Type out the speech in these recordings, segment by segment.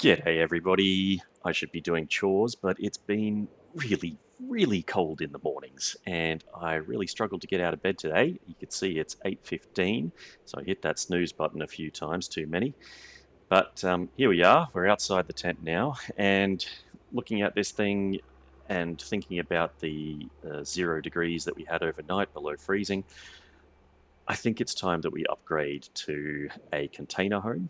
G'day everybody. I should be doing chores, but it's been really cold in the mornings and I really struggled to get out of bed today. You can see it's 8:15, so I hit that snooze button a few times, too many. But here we are, we're outside the tent now and looking at this thing and thinking about the 0 degrees that we had overnight below freezing. I think it's time that we upgrade to a container home.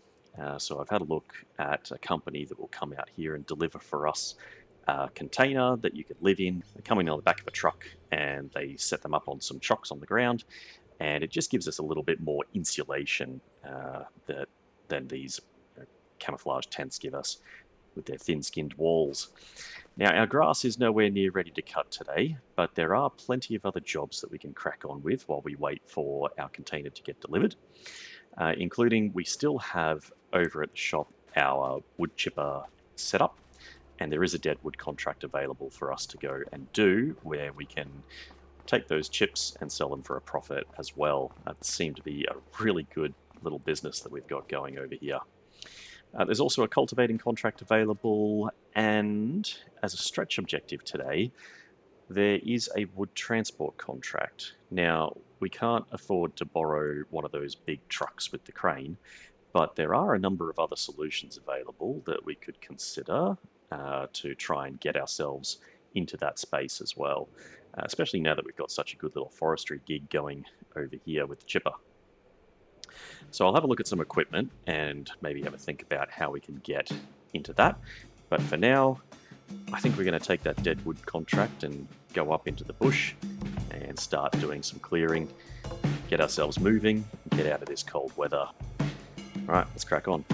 So I've had a look at a company that will come out here and deliver for us a container that you could live in. They come in on the back of a truck and they set them up on some chocks on the ground, and it just gives us a little bit more insulation than these camouflage tents give us with their thin-skinned walls. Now, our grass is nowhere near ready to cut today, but there are plenty of other jobs that we can crack on with while we wait for our container to get delivered, including we still have over at the shop our wood chipper setup, and there is a dead wood contract available for us to go and do where we can take those chips and sell them for a profit as well. That seemed to be a really good little business that we've got going over here. There's also a cultivating contract available, and as a stretch objective today, there is a wood transport contract. Now, we can't afford to borrow one of those big trucks with the crane, but there are a number of other solutions available that we could consider to try and get ourselves into that space as well, especially now that we've got such a good little forestry gig going over here with the chipper. So I'll have a look at some equipment and maybe have a think about how we can get into that. But for now, I think we're going to take that dead wood contract and go up into the bush and start doing some clearing, get ourselves moving, get out of this cold weather. All right, let's crack on.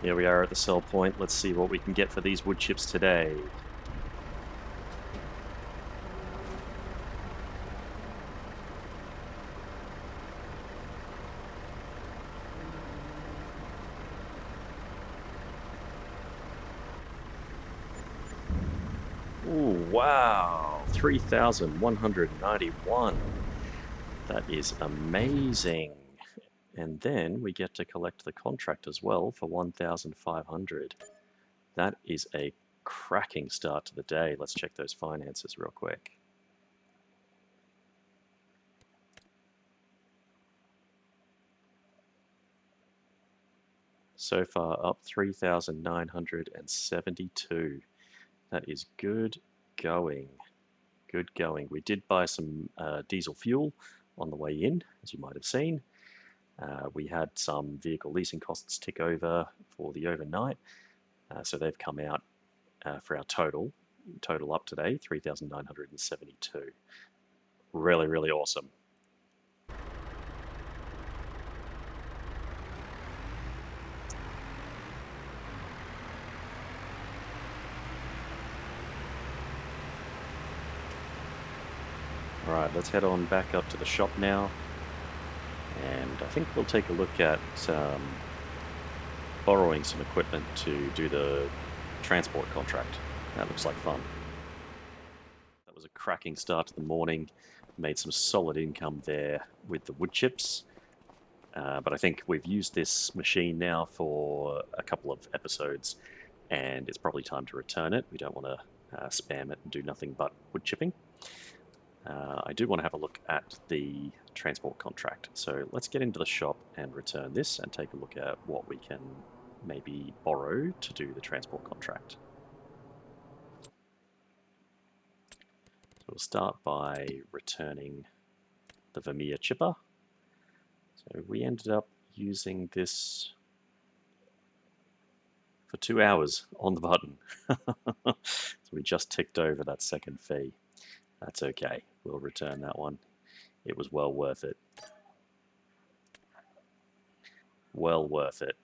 Here we are at the sell point. Let's see what we can get for these wood chips today. Ooh, wow, 3,191. That is amazing. And then we get to collect the contract as well for 1,500. That is a cracking start to the day. Let's check those finances real quick. So far up 3,972. That is good going. Good going. We did buy some diesel fuel on the way in, as you might have seen. We had some vehicle leasing costs tick over for the overnight. So they've come out for our total up today, 3,972. Really, really awesome. All right, let's head on back up to the shop now. And I think we'll take a look at borrowing some equipment to do the transport contract. That looks like fun. That was a cracking start to the morning. Made some solid income there with the wood chips. But I think we've used this machine now for a couple of episodes, and it's probably time to return it. We don't want to spam it and do nothing but wood chipping. I do want to have a look at the transport contract. So let's get into the shop and return this and take a look at what we can maybe borrow to do the transport contract. So we'll start by returning the Vermeer chipper. So we ended up using this for 2 hours on the button. So we just ticked over that second fee. That's okay. We'll return that one. It was well worth it. Well worth it.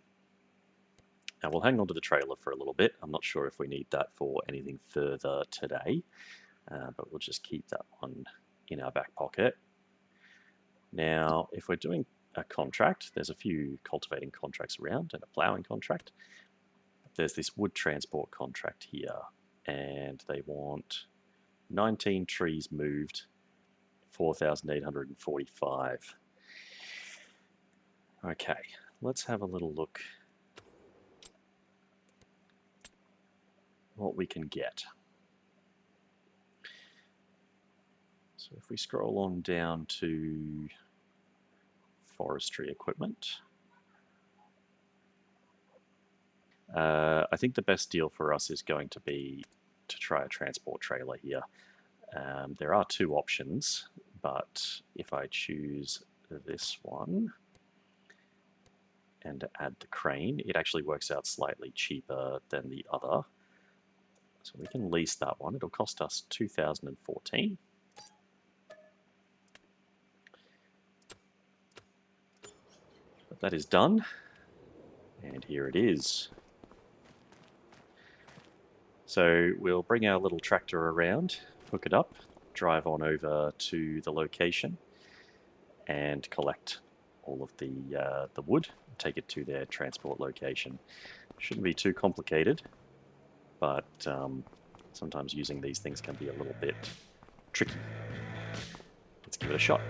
Now we'll hang on to the trailer for a little bit. I'm not sure if we need that for anything further today, but we'll just keep that one in our back pocket. Now, if we're doing a contract, there's a few cultivating contracts around and a ploughing contract. There's this wood transport contract here, and they want 19 trees moved, 4,845. Okay, let's have a little look what we can get. So if we scroll on down to forestry equipment, I think the best deal for us is going to be to try a transport trailer here. There are two options, but if I choose this one and add the crane, it actually works out slightly cheaper than the other. So we can lease that one. It'll cost us 2,014. But that is done, and here it is. So we'll bring our little tractor around, hook it up, drive on over to the location, and collect all of the wood, take it to their transport location. Shouldn't be too complicated, but sometimes using these things can be a little bit tricky. Let's give it a shot.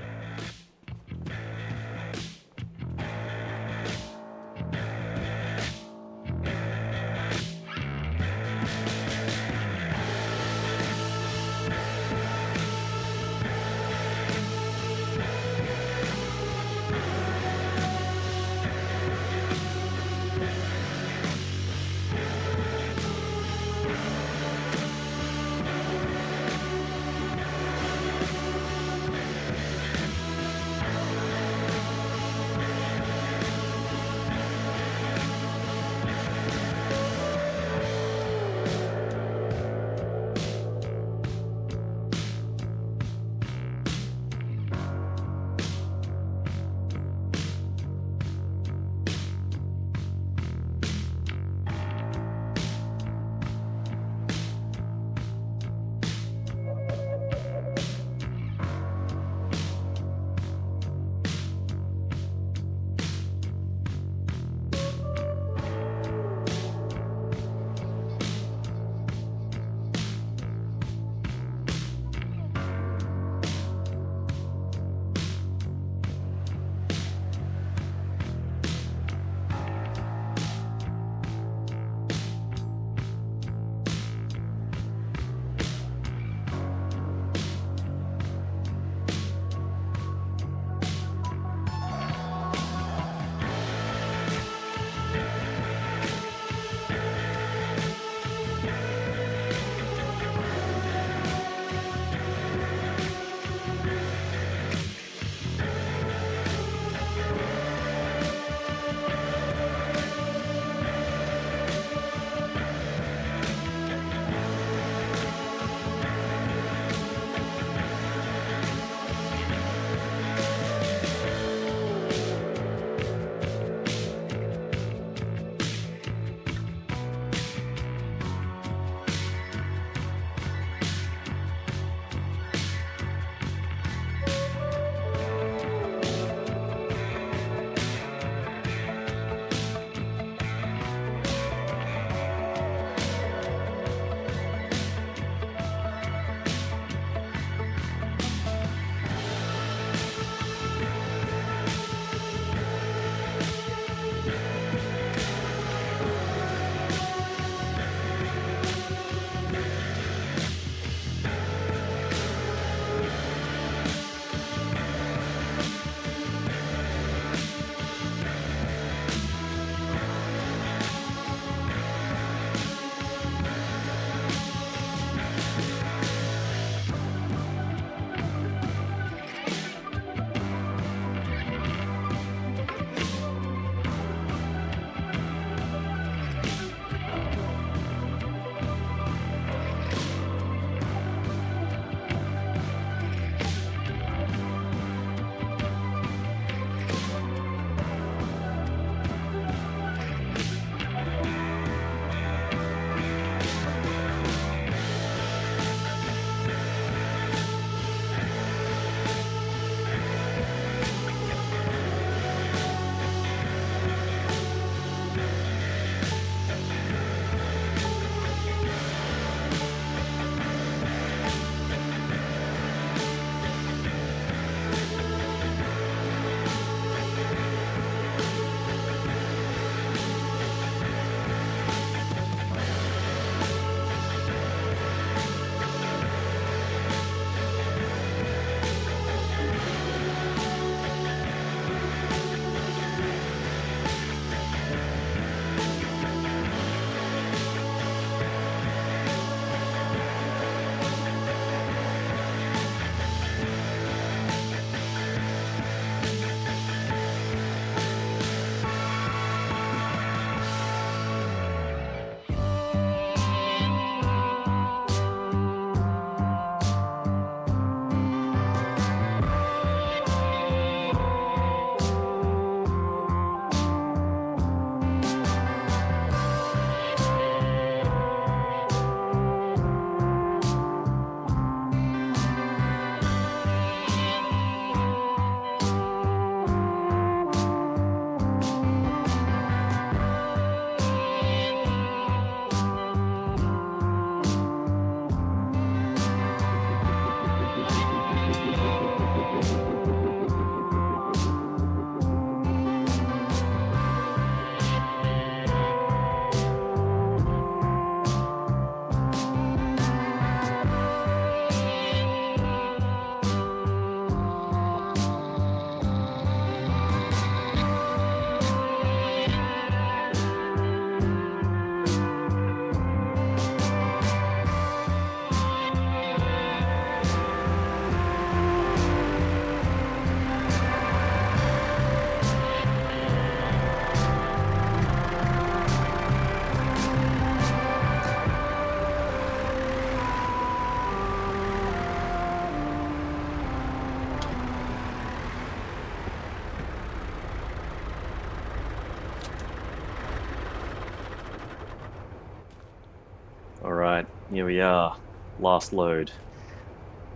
here we are. Last load.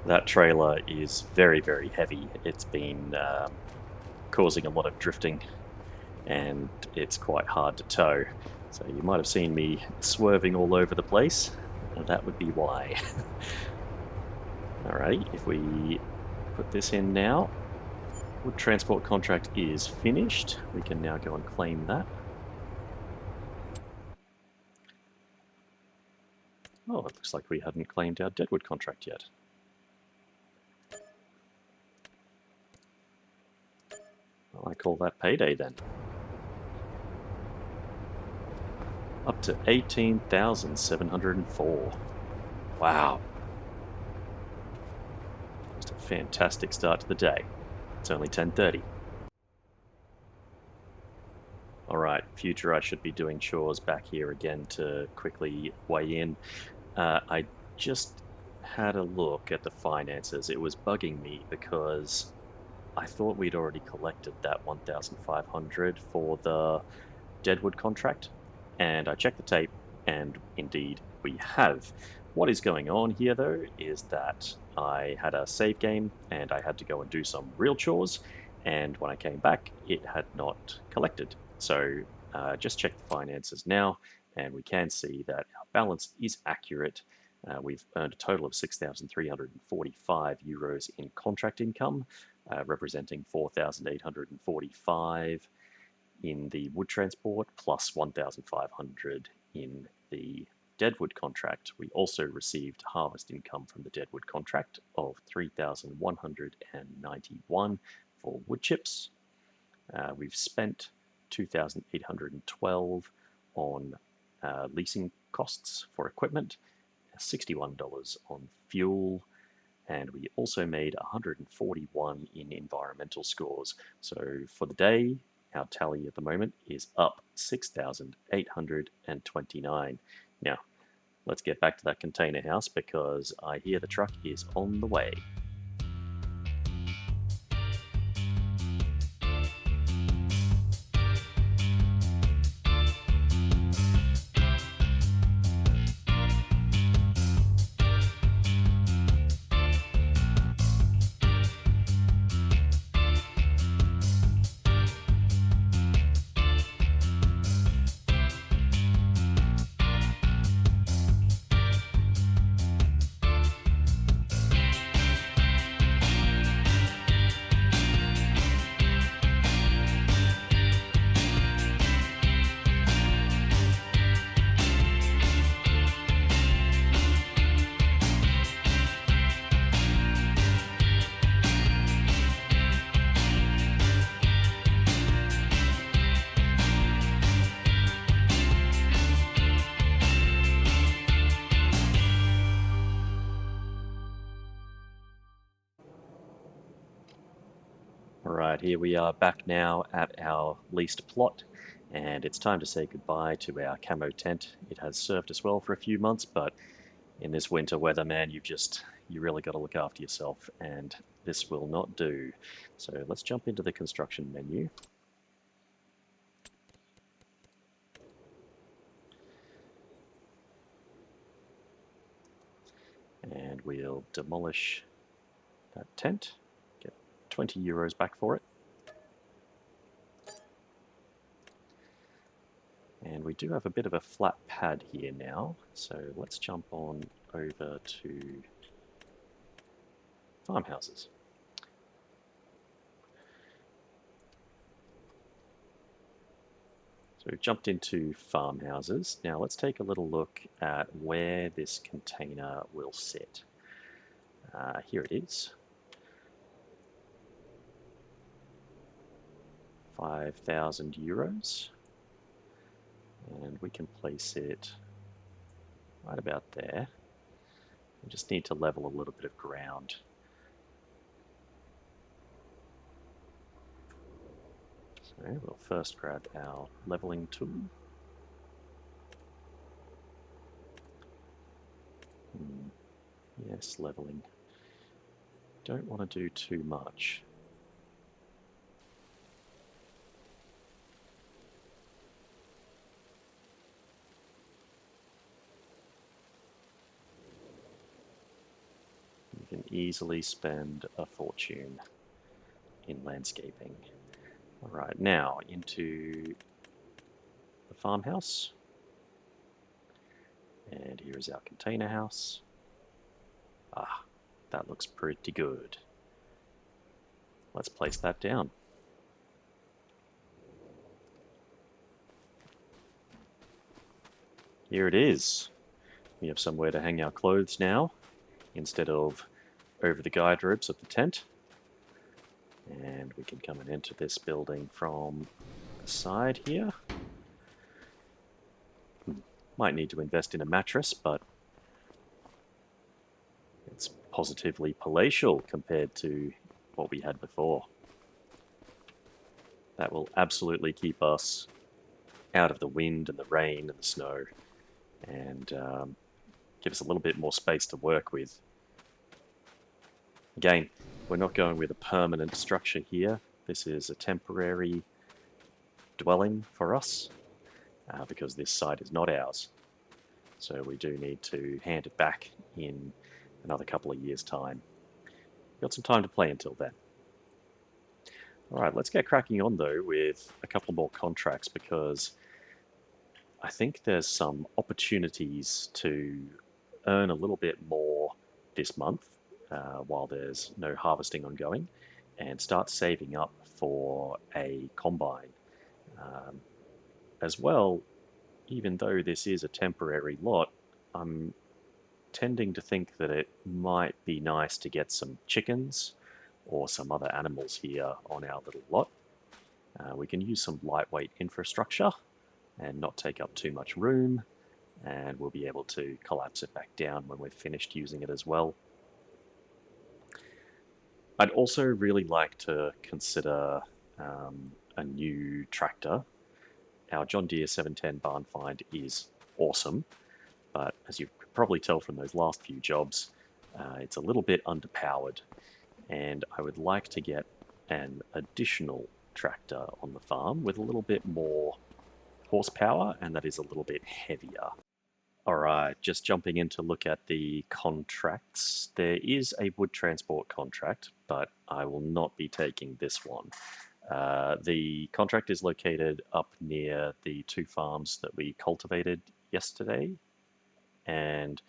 That trailer is very, very heavy. It's been causing a lot of drifting, and it's quite hard to tow. So you might have seen me swerving all over the place. That would be why. Alrighty, if we put this in now, wood transport contract is finished. We can now go and claim that. Oh, it looks like we hadn't claimed our deadwood contract yet. Well, I call that payday then. Up to 18,704. Wow. Just a fantastic start to the day. It's only 10:30. Alright, future I should be doing chores back here again to quickly weigh in. I just had a look at the finances. It was bugging me because I thought we'd already collected that 1,500 for the deadwood contract, and I checked the tape, and indeed we have. What is going on here though is that I had a save game and I had to go and do some real chores, and when I came back it had not collected. So just check the finances now, and we can see that our balance is accurate. We've earned a total of 6,345 euros in contract income, representing 4,845 in the wood transport, plus 1,500 in the deadwood contract. We also received harvest income from the deadwood contract of 3,191 for wood chips. We've spent 2,812 on leasing costs for equipment, $61 on fuel, and we also made 141 in environmental scores. So for the day, our tally at the moment is up 6,829. Now, let's get back to that container house because I hear the truck is on the way. Alright, here we are back now at our leased plot, and it's time to say goodbye to our camo tent. It has served us well for a few months, but in this winter weather, man, you really got to look after yourself, and this will not do. So let's jump into the construction menu. And we'll demolish that tent, get 20 euros back for it. And we do have a bit of a flat pad here now, so let's jump on over to farmhouses. So we've jumped into farmhouses. Now let's take a little look at where this container will sit. Here it is. 5,000 euros. And we can place it right about there. We just need to level a little bit of ground. So we'll first grab our leveling tool. Yes, leveling. Don't want to do too much. easily spend a fortune in landscaping. Alright, now into the farmhouse. And here is our container house. Ah, that looks pretty good. Let's place that down. Here it is. We have somewhere to hang our clothes now, instead of over the guide ropes of the tent. And we can come and enter this building from the side here. Might need to invest in a mattress, but it's positively palatial compared to what we had before. That will absolutely keep us out of the wind and the rain and the snow, and give us a little bit more space to work with. Again, we're not going with a permanent structure here. This is a temporary dwelling for us, because this site is not ours. So we do need to hand it back in another couple of years' time. Got some time to play until then. Alright, let's get cracking on though with a couple more contracts, because I think there's some opportunities to earn a little bit more this month while there's no harvesting ongoing, and start saving up for a combine. As well, even though this is a temporary lot, I'm tending to think that it might be nice to get some chickens or some other animals here on our little lot. We can use some lightweight infrastructure and not take up too much room, and we'll be able to collapse it back down when we're finished using it as well. I'd also really like to consider a new tractor. Our John Deere 710 barn find is awesome, but as you could probably tell from those last few jobs, it's a little bit underpowered, and I would like to get an additional tractor on the farm with a little bit more horsepower, and that is a little bit heavier. Alright, just jumping in to look at the contracts. There is a wood transport contract, but I will not be taking this one. The contract is located up near the 2 farms that we cultivated yesterday, and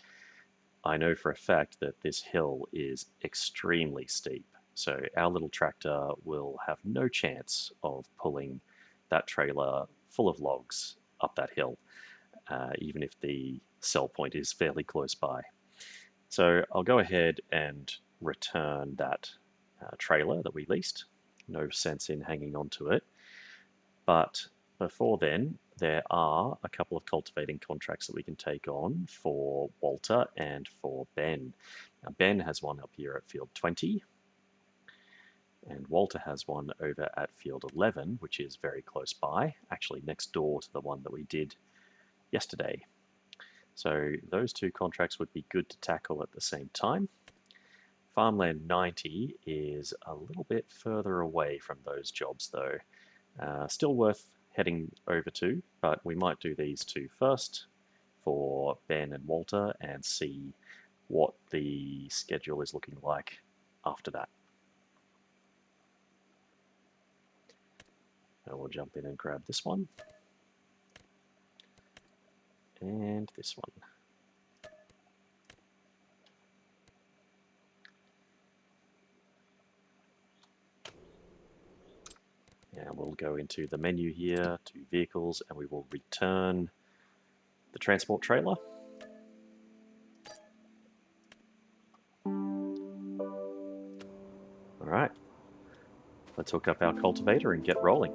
I know for a fact that this hill is extremely steep, so our little tractor will have no chance of pulling that trailer full of logs up that hill, even if the sell point is fairly close by. So I'll go ahead and return that trailer that we leased. No sense in hanging on to it. But before then, there are a couple of cultivating contracts that we can take on for Walter and for Ben. Now, Ben has one up here at field 20, and Walter has one over at field 11, which is very close by, actually next door to the one that we did yesterday. So those 2 contracts would be good to tackle at the same time. Farmland 90 is a little bit further away from those jobs though. Still worth heading over to, but we might do these 2 first for Ben and Walter and see what the schedule is looking like after that. And we'll jump in and grab this one. And this one. And we'll go into the menu here to vehicles, and we will return the transport trailer. Alright, let's hook up our cultivator and get rolling.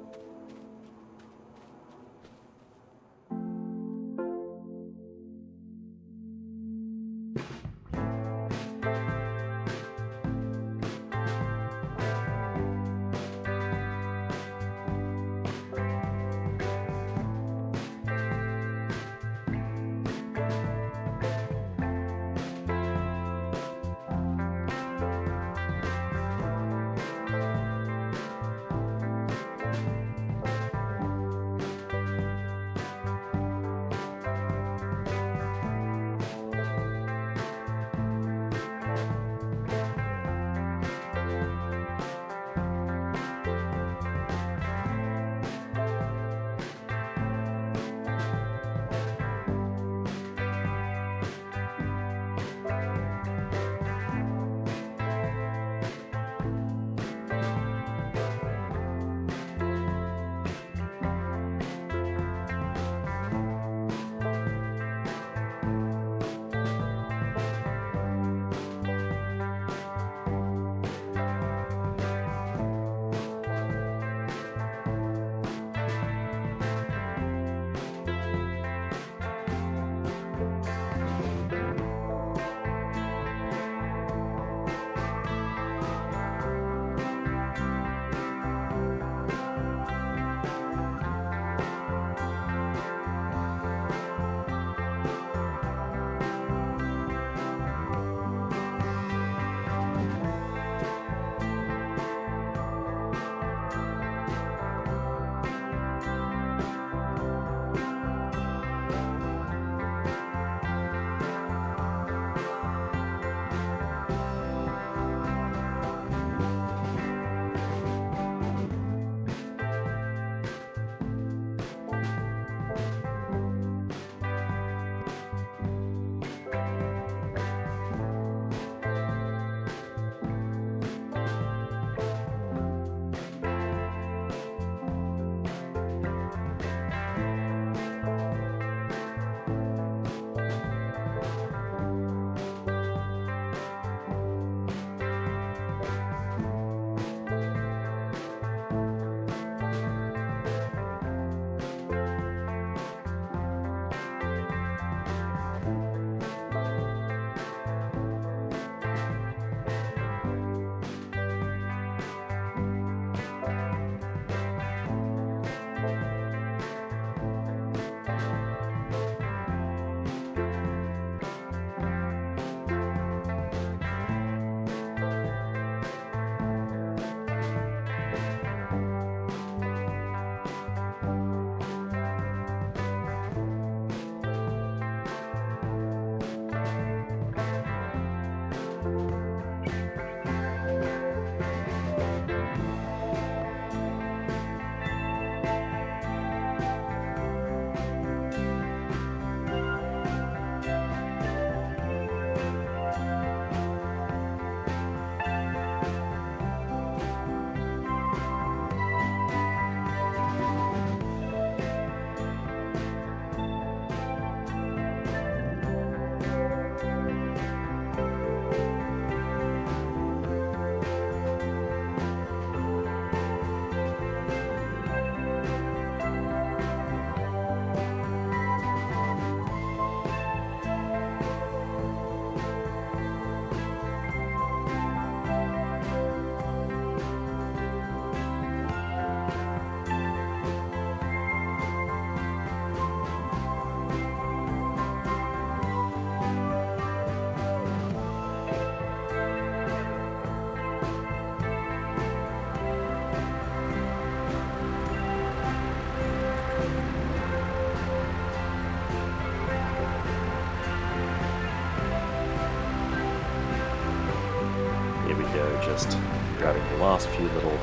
across a few little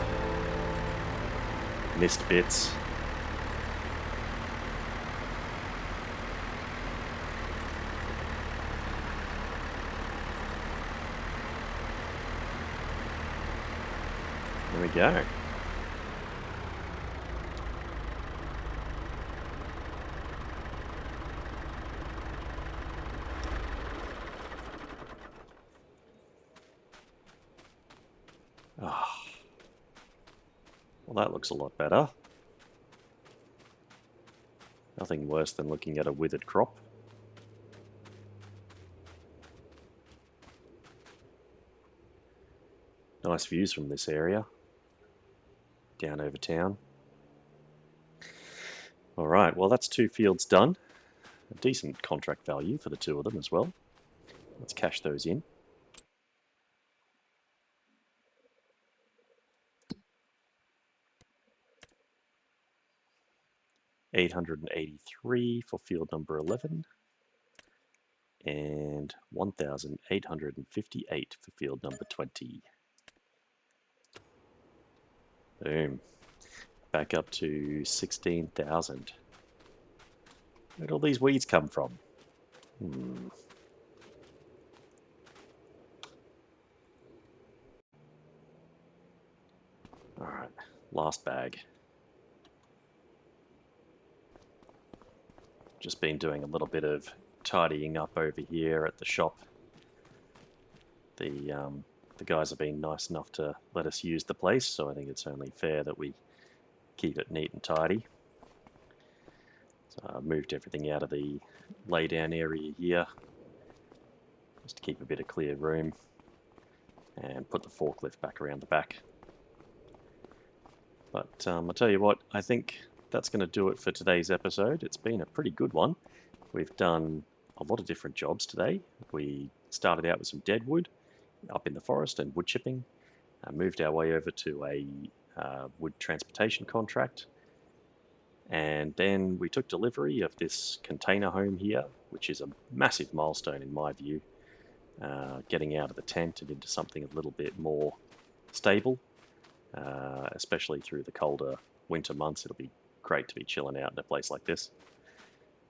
missed bits. There we go. Oh. Well, that looks a lot better. Nothing worse than looking at a withered crop. Nice views from this area. Down over town. Alright, well that's 2 fields done. A decent contract value for the 2 of them as well. Let's cash those in. $883 for field number 11. And 1,858 for field number 20. Boom. Back up to 16,000. Where'd all these weeds come from? Alright, last bag. Just been doing a little bit of tidying up over here at the shop. The guys have been nice enough to let us use the place, so I think it's only fair that we keep it neat and tidy. So I moved everything out of the lay down area here, just to keep a bit of clear room, and put the forklift back around the back. But I'll tell you what, I think that's going to do it for today's episode. It's been a pretty good one. We've done a lot of different jobs today. We started out with some dead wood up in the forest and wood chipping. Moved our way over to a wood transportation contract. And then we took delivery of this container home here, which is a massive milestone in my view. Getting out of the tent and into something a little bit more stable, especially through the colder winter months. It'll be great to be chilling out in a place like this.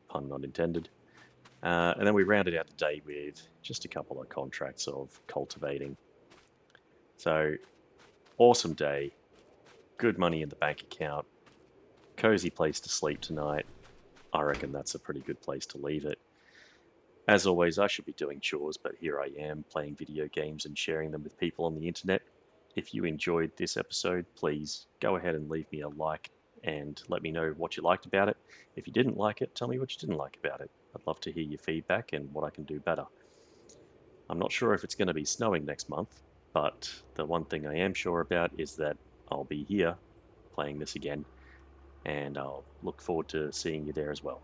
Pun not intended. And then we rounded out the day with just a couple of contracts of cultivating. So, awesome day, good money in the bank account, cozy place to sleep tonight. I reckon that's a pretty good place to leave it. As always, I should be doing chores, but here I am playing video games and sharing them with people on the internet. If you enjoyed this episode, please go ahead and leave me a like and let me know what you liked about it. If you didn't like it, tell me what you didn't like about it. I'd love to hear your feedback and what I can do better. I'm not sure if it's going to be snowing next month, but the one thing I am sure about is that I'll be here playing this again, and I'll look forward to seeing you there as well.